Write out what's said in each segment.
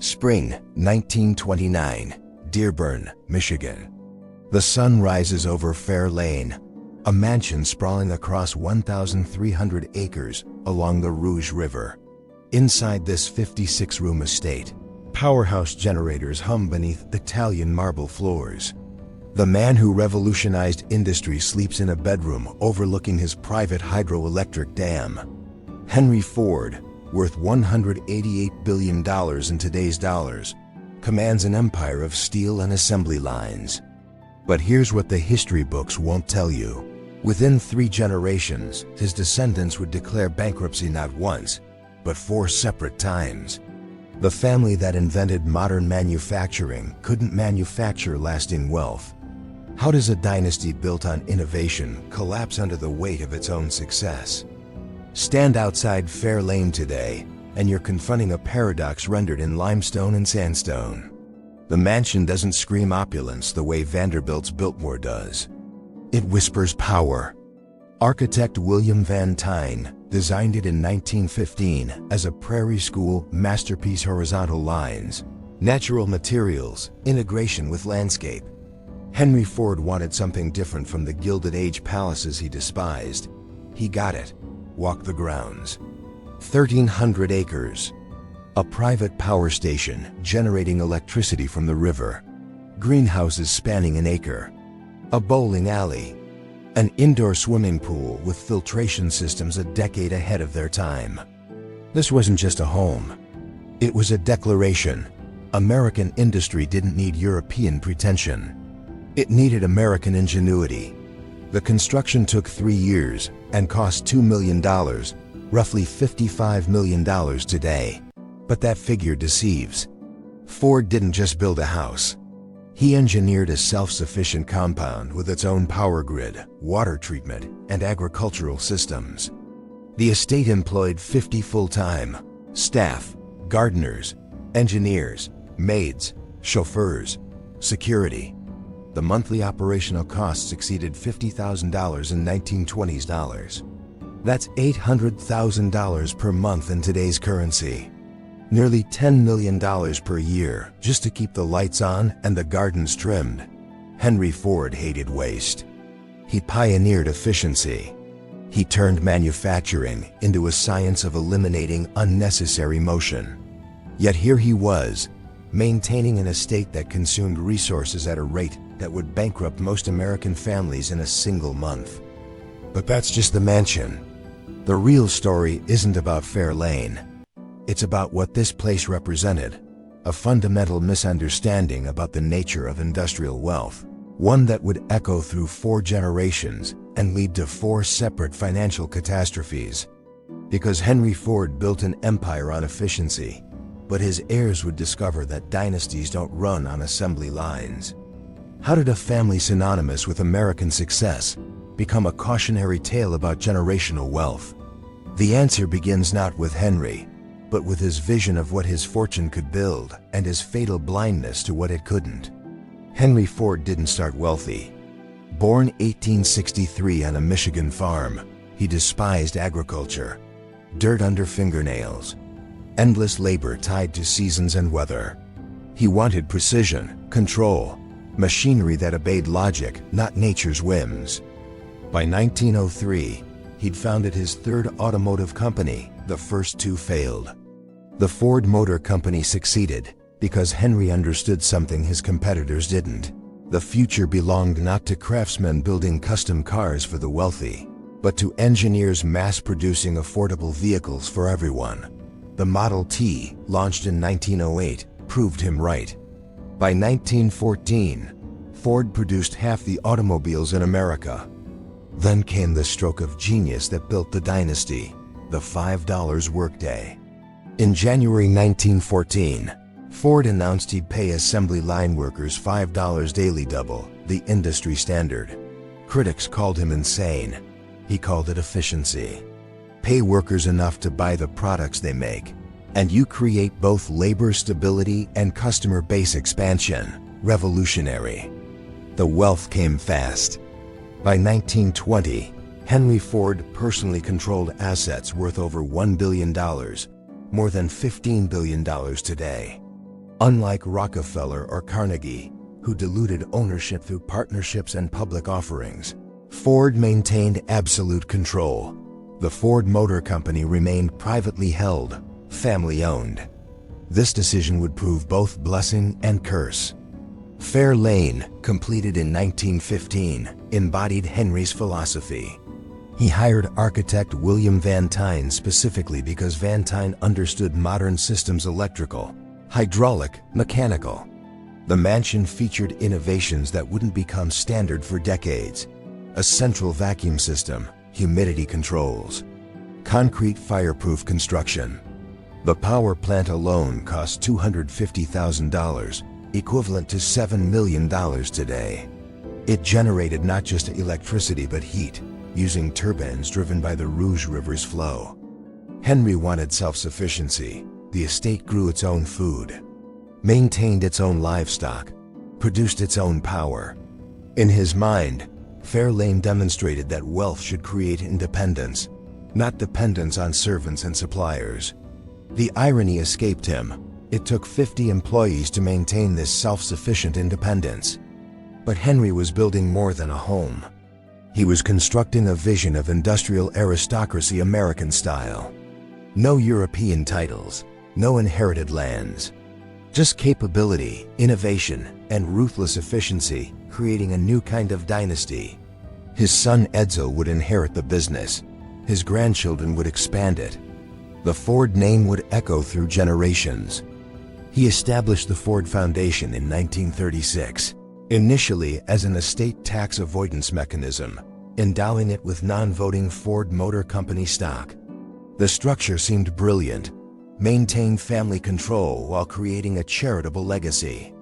Spring 1929, Dearborn, Michigan. The sun rises over Fair Lane, a mansion sprawling across 1,300 acres along the Rouge River. Inside this 56-room estate, powerhouse generators hum beneath Italian marble floors. The man who revolutionized industry sleeps in a bedroom overlooking his private hydroelectric dam. Henry Ford, worth $188 billion in today's dollars, commands an empire of steel and assembly lines. But here's what the history books won't tell you. Within 3 generations, his descendants would declare bankruptcy not once, but 4 separate times. The family that invented modern manufacturing couldn't manufacture lasting wealth. How does a dynasty built on innovation collapse under the weight of its own success? Stand outside Fair Lane today, and you're confronting a paradox rendered in limestone and sandstone. The mansion doesn't scream opulence the way Vanderbilt's Biltmore does. It whispers power. Architect William Van Tyne designed it in 1915 as a prairie school masterpiece: horizontal lines, natural materials, integration with landscape. Henry Ford wanted something different from the Gilded Age palaces he despised. He got it. Walk the grounds. 1,300 acres. A private power station generating electricity from the river. Greenhouses spanning an acre. A bowling alley. An indoor swimming pool with filtration systems a decade ahead of their time. This wasn't just a home. It was a declaration. American industry didn't need European pretension. It needed American ingenuity. The construction took 3 years and cost $2 million, roughly $55 million today. But that figure deceives. Ford didn't just build a house. He engineered a self-sufficient compound with its own power grid, water treatment, and agricultural systems. The estate employed 50 full-time staff, gardeners, engineers, maids, chauffeurs, security. The monthly operational costs exceeded $50,000 in 1920s dollars. That's $800,000 per month in today's currency. Nearly $10 million per year just to keep the lights on and the gardens trimmed. Henry Ford hated waste. He pioneered efficiency. He turned manufacturing into a science of eliminating unnecessary motion. Yet here he was, maintaining an estate that consumed resources at a rate that would bankrupt most American families in a single month. But that's just the mansion. The real story isn't about Fair Lane. It's about what this place represented, a fundamental misunderstanding about the nature of industrial wealth, one that would echo through 4 generations and lead to 4 separate financial catastrophes. Because Henry Ford built an empire on efficiency, but his heirs would discover that dynasties don't run on assembly lines. How did a family synonymous with American success become a cautionary tale about generational wealth? The answer begins not with Henry, but with his vision of what his fortune could build and his fatal blindness to what it couldn't. Henry Ford didn't start wealthy. Born 1863 on a Michigan farm, he despised agriculture. Dirt under fingernails. Endless labor tied to seasons and weather. He wanted precision, control, machinery that obeyed logic, not nature's whims. By 1903, he'd founded his 3rd automotive company. The first 2 failed. The Ford Motor Company succeeded because Henry understood something his competitors didn't. The future belonged not to craftsmen building custom cars for the wealthy, but to engineers mass-producing affordable vehicles for everyone. The Model T, launched in 1908, proved him right. By 1914, Ford produced half the automobiles in America. Then came the stroke of genius that built the dynasty, the $5 workday. In January 1914, Ford announced he'd pay assembly line workers $5 daily, double the industry standard. Critics called him insane. He called it efficiency. Pay workers enough to buy the products they make, and you create both labor stability and customer base expansion. Revolutionary. The wealth came fast. By 1920, Henry Ford personally controlled assets worth over $1 billion, more than $15 billion today. Unlike Rockefeller or Carnegie, who diluted ownership through partnerships and public offerings, Ford maintained absolute control. The Ford Motor Company remained privately held, family-owned. This decision would prove both blessing and curse. Fair Lane, completed in 1915, embodied Henry's philosophy. He hired architect William Van Tyne specifically because Van Tyne understood modern systems: electrical, hydraulic, mechanical. The mansion featured innovations that wouldn't become standard for decades: a central vacuum system, humidity controls, concrete fireproof construction. The power plant alone cost $250,000, equivalent to $7 million today. It generated not just electricity but heat, using turbines driven by the Rouge River's flow. Henry wanted self-sufficiency. The estate grew its own food, maintained its own livestock, produced its own power. In his mind, Fair Lane demonstrated that wealth should create independence, not dependence on servants and suppliers. The irony escaped him. It took 50 employees to maintain this self-sufficient independence. But Henry was building more than a home. He was constructing a vision of industrial aristocracy, American style. No European titles, no inherited lands. Just capability, innovation, and ruthless efficiency, creating a new kind of dynasty. His son Edsel would inherit the business. His grandchildren would expand it. The Ford name would echo through generations. He established the Ford Foundation in 1936. Initially as an estate tax avoidance mechanism, endowing it with non-voting Ford Motor Company stock. The structure seemed brilliant: maintain family control while creating a charitable legacy.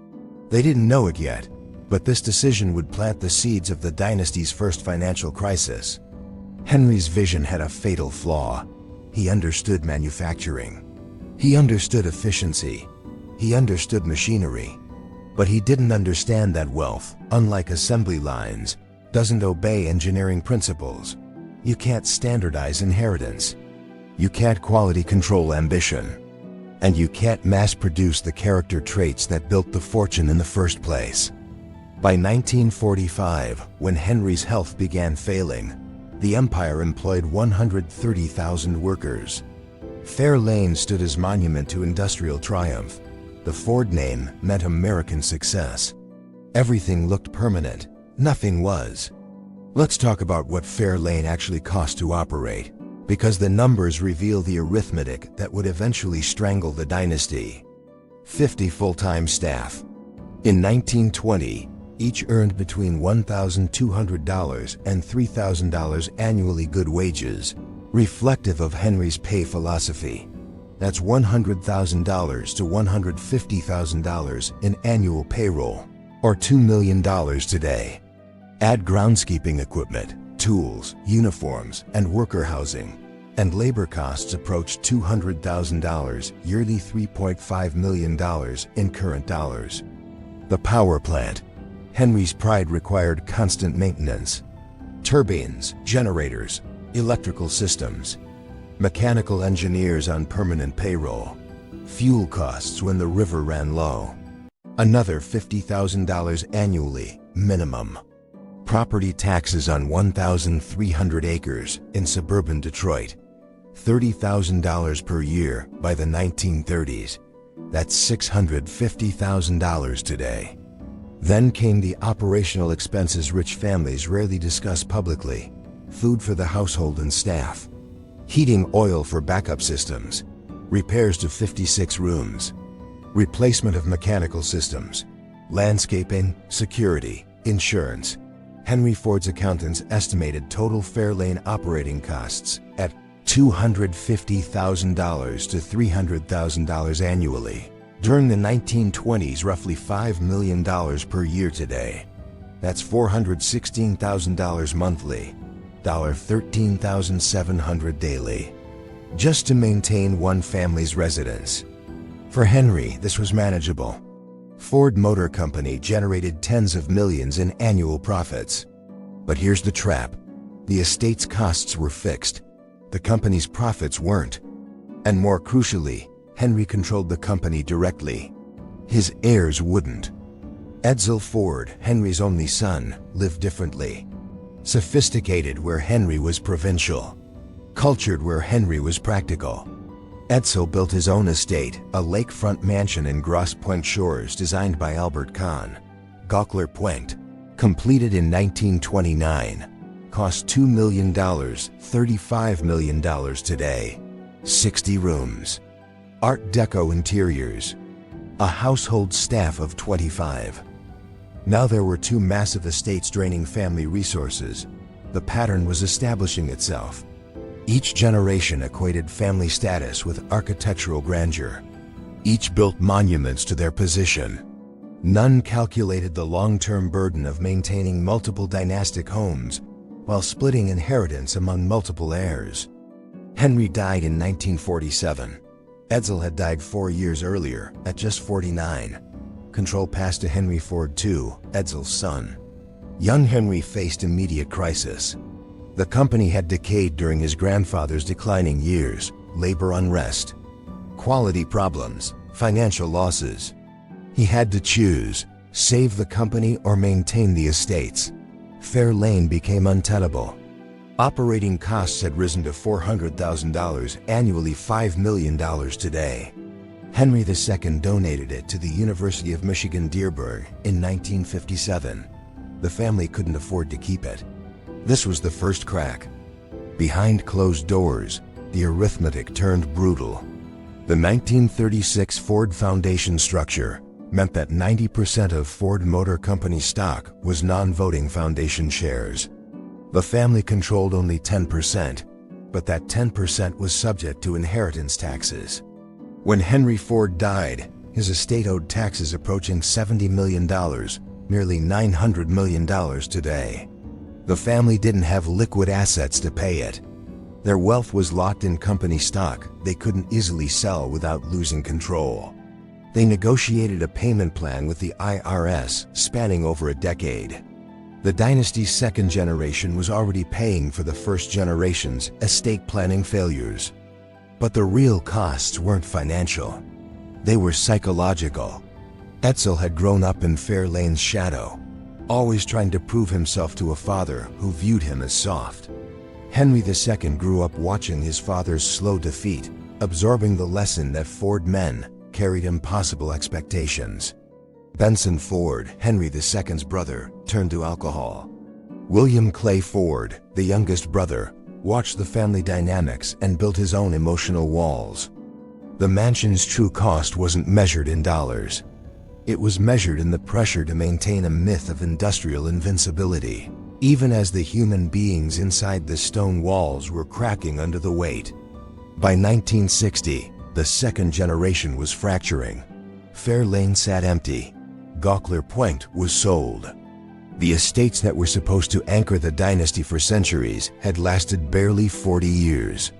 They didn't know it yet, but this decision would plant the seeds of the dynasty's first financial crisis. Henry's vision had a fatal flaw. He understood manufacturing. He understood efficiency. He understood machinery. But he didn't understand that wealth, unlike assembly lines, doesn't obey engineering principles. You can't standardize inheritance. You can't quality control ambition. And you can't mass-produce the character traits that built the fortune in the first place. By 1945, when Henry's health began failing, the empire employed 130,000 workers. Fair Lane stood as monument to industrial triumph. The Ford name meant American success. Everything looked permanent. Nothing was. Let's talk about what Fair Lane actually cost to operate, because the numbers reveal the arithmetic that would eventually strangle the dynasty. 50 full-time staff. In 1920, each earned between $1,200 and $3,000 annually, good wages, reflective of Henry's pay philosophy. That's $100,000 to $150,000 in annual payroll, or $2 million today. Add groundskeeping equipment, tools, uniforms, and worker housing, and labor costs approach $200,000, yearly $3.5 million in current dollars. The power plant. Henry's pride required constant maintenance. Turbines, generators, electrical systems, mechanical engineers on permanent payroll, fuel costs when the river ran low. Another $50,000 annually, minimum. Property taxes on 1,300 acres in suburban Detroit, $30,000 per year by the 1930s. That's $650,000 today. Then came the operational expenses rich families rarely discuss publicly: food for the household and staff, heating oil for backup systems, repairs to 56 rooms, replacement of mechanical systems, landscaping, security, insurance. Henry Ford's accountants estimated total Fair Lane operating costs at $250,000 to $300,000 annually. During the 1920s, roughly $5 million per year today. That's $416,000 monthly, $13,700 daily, just to maintain one family's residence. For Henry, this was manageable. Ford Motor Company generated tens of millions in annual profits. But here's the trap. The estate's costs were fixed. The company's profits weren't. And more crucially, Henry controlled the company directly. His heirs wouldn't. Edsel Ford, Henry's only son, lived differently. Sophisticated where Henry was provincial. Cultured where Henry was practical. Edsel built his own estate, a lakefront mansion in Grosse Pointe Shores designed by Albert Kahn. Gauckler Pointe, completed in 1929, cost $2 million, $35 million today. 60 rooms. Art Deco interiors. A household staff of 25. Now there were two massive estates draining family resources. The pattern was establishing itself. Each generation equated family status with architectural grandeur. Each built monuments to their position. None calculated the long-term burden of maintaining multiple dynastic homes while splitting inheritance among multiple heirs. Henry died in 1947. Edsel had died 4 years earlier, at just 49. Control passed to Henry Ford II, Edsel's son. Young Henry faced immediate crisis. The company had decayed during his grandfather's declining years, labor unrest, quality problems, financial losses. He had to choose, save the company or maintain the estates. Fair Lane became untenable. Operating costs had risen to $400,000 annually, $5 million today. Henry II donated it to the University of Michigan Dearborn in 1957. The family couldn't afford to keep it. This was the first crack. Behind closed doors, the arithmetic turned brutal. The 1936 Ford Foundation structure meant that 90% of Ford Motor Company stock was non-voting foundation shares. The family controlled only 10%, but that 10% was subject to inheritance taxes. When Henry Ford died, his estate owed taxes approaching $70 million, nearly $900 million today. The family didn't have liquid assets to pay it. Their wealth was locked in company stock they couldn't easily sell without losing control. They negotiated a payment plan with the IRS spanning over a decade. The dynasty's second generation was already paying for the first generation's estate planning failures. But the real costs weren't financial. They were psychological. Edsel had grown up in Fair Lane's shadow, always trying to prove himself to a father who viewed him as soft. Henry II grew up watching his father's slow defeat, absorbing the lesson that Ford men carried impossible expectations. Benson Ford, Henry II's brother, turned to alcohol. William Clay Ford, the youngest brother, watched the family dynamics and built his own emotional walls. The mansion's true cost wasn't measured in dollars. It was measured in the pressure to maintain a myth of industrial invincibility, even as the human beings inside the stone walls were cracking under the weight. By 1960, the second generation was fracturing. Fair Lane sat empty. Gauckler Pointe was sold. The estates that were supposed to anchor the dynasty for centuries had lasted barely 40 years.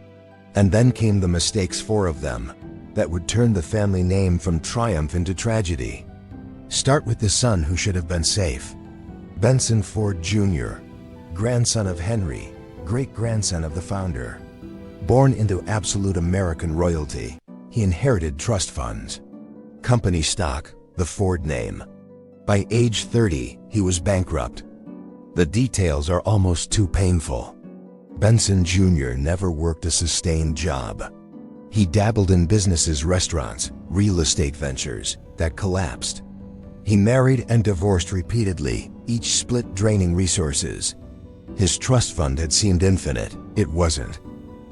And then came the mistakes, 4 of them, that would turn the family name from triumph into tragedy. Start with the son who should have been safe. Benson Ford Jr., grandson of Henry, great-grandson of the founder. Born into absolute American royalty, he inherited trust funds, company stock, the Ford name. By age 30, he was bankrupt. The details are almost too painful. Benson Jr. never worked a sustained job. He dabbled in businesses, restaurants, real estate ventures that collapsed. He married and divorced repeatedly, each split draining resources. His trust fund had seemed infinite. It wasn't.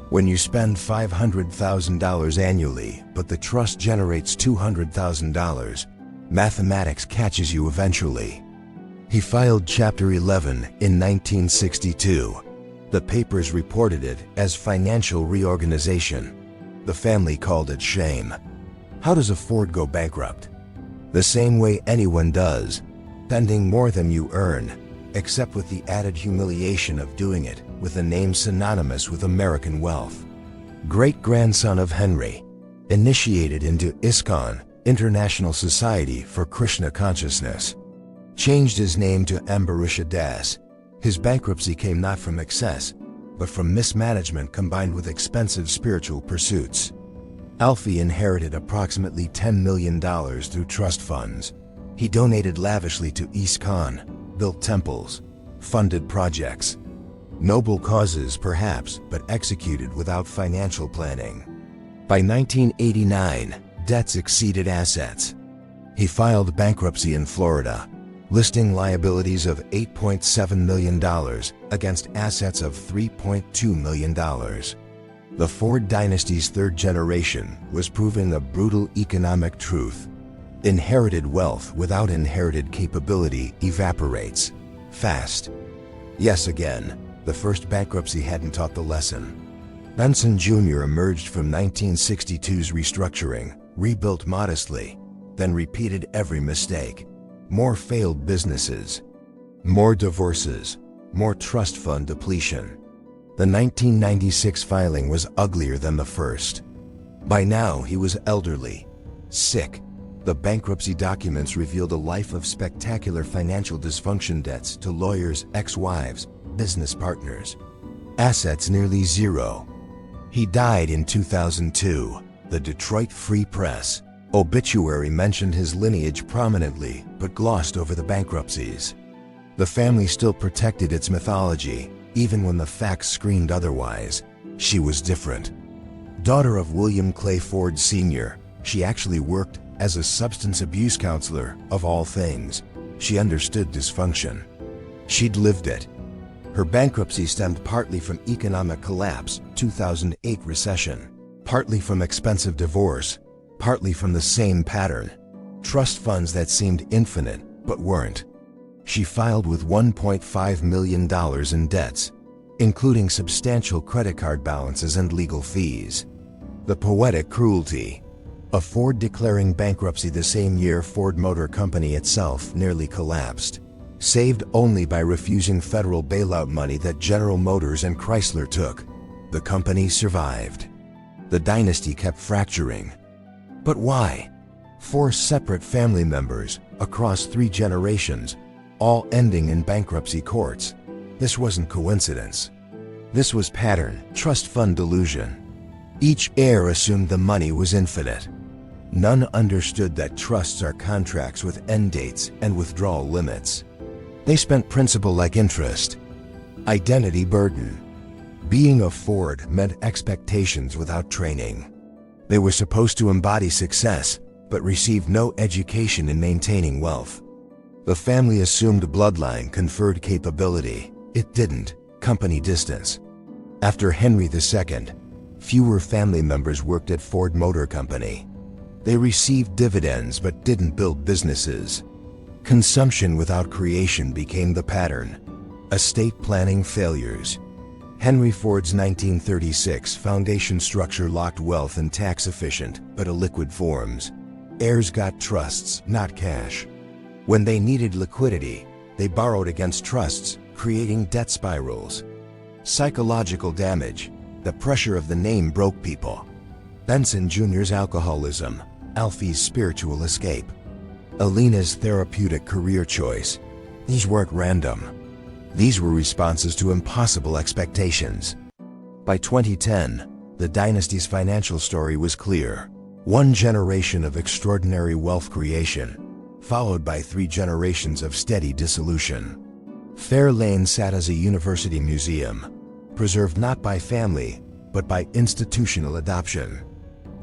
When you spend $500,000 annually, but the trust generates $200,000, mathematics catches you eventually. He filed Chapter 11 in 1962. The papers reported it as financial reorganization. The family called it shame. How does a Ford go bankrupt? The same way anyone does, spending more than you earn, except with the added humiliation of doing it with a name synonymous with American wealth. Great-grandson of Henry, initiated into ISKCON, International Society for Krishna Consciousness, changed his name to Ambarisha Das. His bankruptcy came not from excess, but from mismanagement combined with expensive spiritual pursuits. Alfie inherited approximately $10 million through trust funds. He donated lavishly to East Con, built temples, funded projects. Noble causes, perhaps, but executed without financial planning. By 1989, debts exceeded assets. He filed bankruptcy in Florida, listing liabilities of $8.7 million against assets of $3.2 million. The Ford dynasty's third generation was proving a brutal economic truth. Inherited wealth without inherited capability evaporates fast. Yes, again, the first bankruptcy hadn't taught the lesson. Benson Jr. emerged from 1962's restructuring, rebuilt modestly, then repeated every mistake. More failed businesses, more divorces, more trust fund depletion. The 1996 filing was uglier than the first. By now, he was elderly, sick. The bankruptcy documents revealed a life of spectacular financial dysfunction, debts to lawyers, ex-wives, business partners. Assets nearly zero. He died in 2002. The Detroit Free Press obituary mentioned his lineage prominently, but glossed over the bankruptcies. The family still protected its mythology, even when the facts screamed otherwise. She was different. Daughter of William Clay Ford Sr., she actually worked as a substance abuse counselor, of all things. She understood dysfunction. She'd lived it. Her bankruptcy stemmed partly from economic collapse, 2008 recession, partly from expensive divorce, partly from the same pattern. Trust funds that seemed infinite, but weren't. She filed with $1.5 million in debts, including substantial credit card balances and legal fees. The poetic cruelty. A Ford declaring bankruptcy the same year Ford Motor Company itself nearly collapsed, saved only by refusing federal bailout money that General Motors and Chrysler took. The company survived. The dynasty kept fracturing. But why? 4 separate family members, across 3 generations, all ending in bankruptcy courts. This wasn't coincidence. This was pattern, trust fund delusion. Each heir assumed the money was infinite. None understood that trusts are contracts with end dates and withdrawal limits. They spent principal like interest. Identity burden. Being a Ford meant expectations without training. They were supposed to embody success, but received no education in maintaining wealth. The family assumed Bloodline conferred capability. It didn't. Company distance. After Henry II, fewer family members worked at Ford Motor Company. They received dividends but didn't build businesses. Consumption without creation became the pattern. Estate planning failures. Henry Ford's 1936 foundation structure locked wealth in tax-efficient but illiquid forms. Heirs got trusts, not cash. When they needed liquidity, they borrowed against trusts, creating debt spirals. Psychological damage. The pressure of the name broke people. Benson Jr.'s alcoholism. Alfie's spiritual escape. Alina's therapeutic career choice. These weren't random. These were responses to impossible expectations. By 2010, the dynasty's financial story was clear. 1 generation of extraordinary wealth creation, followed by 3 generations of steady dissolution. Fair Lane sat as a university museum, preserved not by family, but by institutional adoption.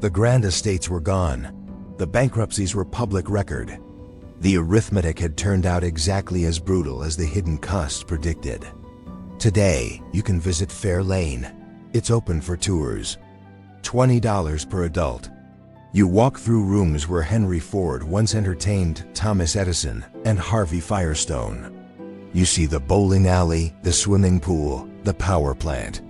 The grand estates were gone. The bankruptcies were public record. The arithmetic had turned out exactly as brutal as the hidden costs predicted. Today, you can visit Fair Lane. It's open for tours. $20 per adult. You walk through rooms where Henry Ford once entertained Thomas Edison and Harvey Firestone. You see the bowling alley, the swimming pool, the power plant.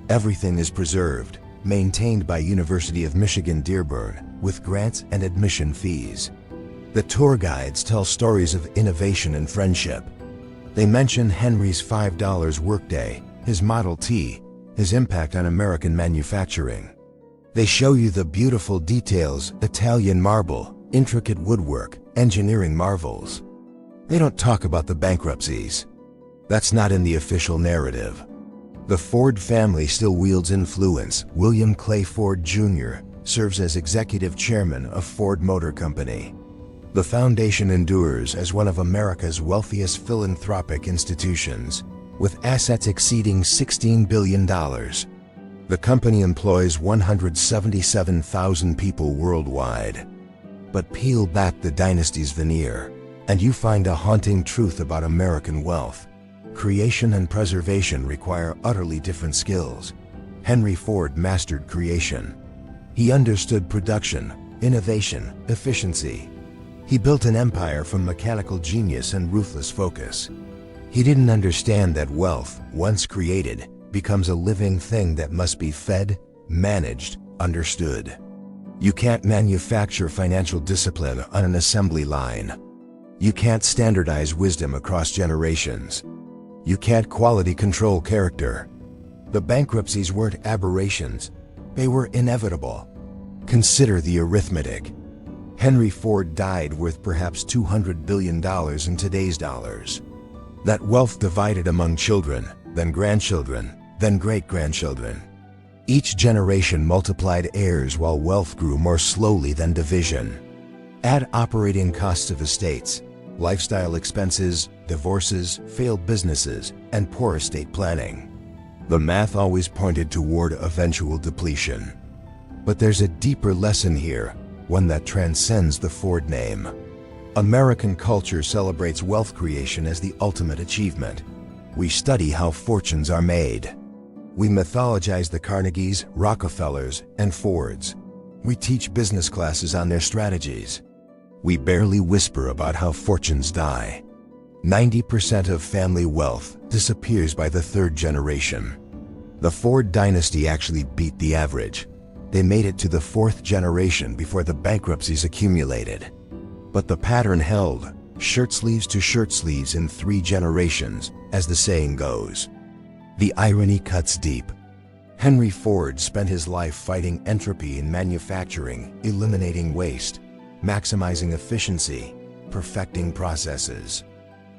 Everything is preserved, maintained by University of Michigan Dearborn, with grants and admission fees. The tour guides tell stories of innovation and friendship. They mention Henry's $5 workday, his Model T, his impact on American manufacturing. They show you the beautiful details, Italian marble, intricate woodwork, engineering marvels. They don't talk about the bankruptcies. That's not in the official narrative. The Ford family still wields influence. William Clay Ford Jr., serves as executive chairman of Ford Motor Company. The foundation endures as one of America's wealthiest philanthropic institutions, with assets exceeding $16 billion. The company employs 177,000 people worldwide. But peel back the Dynasty's veneer, and you find a haunting truth about American wealth. Creation and preservation require utterly different skills. Henry Ford mastered creation. He understood production, innovation, efficiency. He built an empire from mechanical genius and ruthless focus. He didn't understand that wealth, once created, becomes a living thing that must be fed, managed, understood. You can't manufacture financial discipline on an assembly line. You can't standardize wisdom across generations. You can't quality control character. The bankruptcies weren't aberrations. They were inevitable. Consider the arithmetic. Henry Ford died worth perhaps $200 billion in today's dollars. That wealth divided among children, then grandchildren, then great-grandchildren. Each generation multiplied heirs while wealth grew more slowly than division. Add operating costs of estates, lifestyle expenses, divorces, failed businesses, and poor estate planning. The math always pointed toward eventual depletion. But there's a deeper lesson here, one that transcends the Ford name. American culture celebrates wealth creation as the ultimate achievement. We study how fortunes are made. We mythologize the Carnegies, Rockefellers, and Fords. We teach business classes on their strategies. We barely whisper about how fortunes die. 90% of family wealth disappears by the third generation. The Ford dynasty actually beat the average. They made it to the fourth generation before the bankruptcies accumulated. But the pattern held, shirt sleeves to shirt sleeves in 3 generations, as the saying goes. The irony cuts deep. Henry Ford spent his life fighting entropy in manufacturing, eliminating waste, maximizing efficiency, perfecting processes.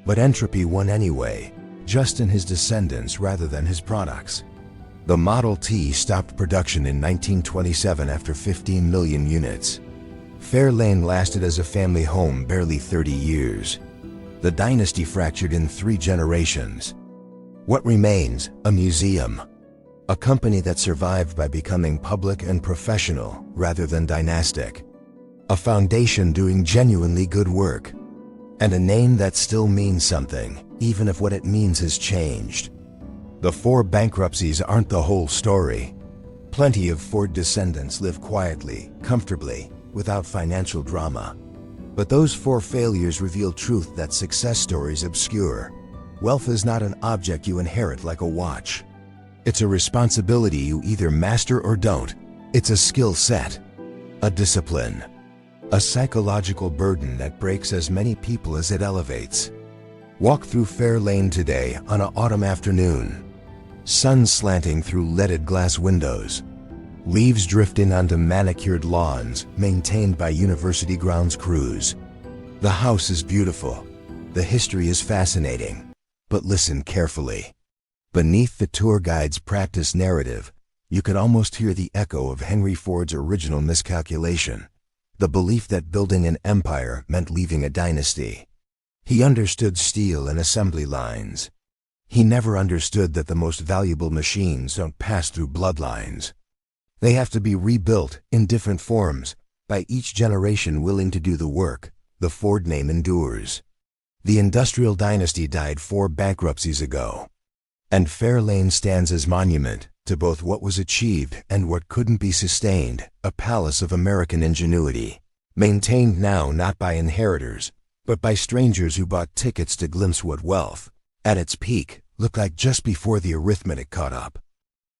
But entropy won anyway, just in his descendants rather than his products. The Model T stopped production in 1927 after 15 million units. Fairlane lasted as a family home barely 30 years. The dynasty fractured in 3 generations. What remains? A museum. A company that survived by becoming public and professional rather than dynastic. A foundation doing genuinely good work. And a name that still means something, even if what it means has changed. The 4 bankruptcies aren't the whole story. Plenty of Ford descendants live quietly, comfortably, without financial drama. But those 4 failures reveal truth that success stories obscure. Wealth is not an object you inherit like a watch. It's a responsibility you either master or don't. It's a skill set, a discipline, a psychological burden that breaks as many people as it elevates. Walk through Fairlane today on an autumn afternoon. Sun slanting through leaded glass windows. Leaves drifting onto manicured lawns maintained by university grounds crews. The house is beautiful. The history is fascinating. But listen carefully. Beneath the tour guide's practice narrative, you can almost hear the echo of Henry Ford's original miscalculation. The belief that building an empire meant leaving a dynasty. He understood steel and assembly lines. He never understood that the most valuable machines don't pass through bloodlines. They have to be rebuilt in different forms, by each generation willing to do the work. The Ford name endures. The industrial dynasty died 4 bankruptcies ago. And Fairlane stands as monument to both what was achieved and what couldn't be sustained, a palace of American ingenuity, maintained now not by inheritors, but by strangers who bought tickets to glimpse what wealth, at its peak, looked like just before the arithmetic caught up.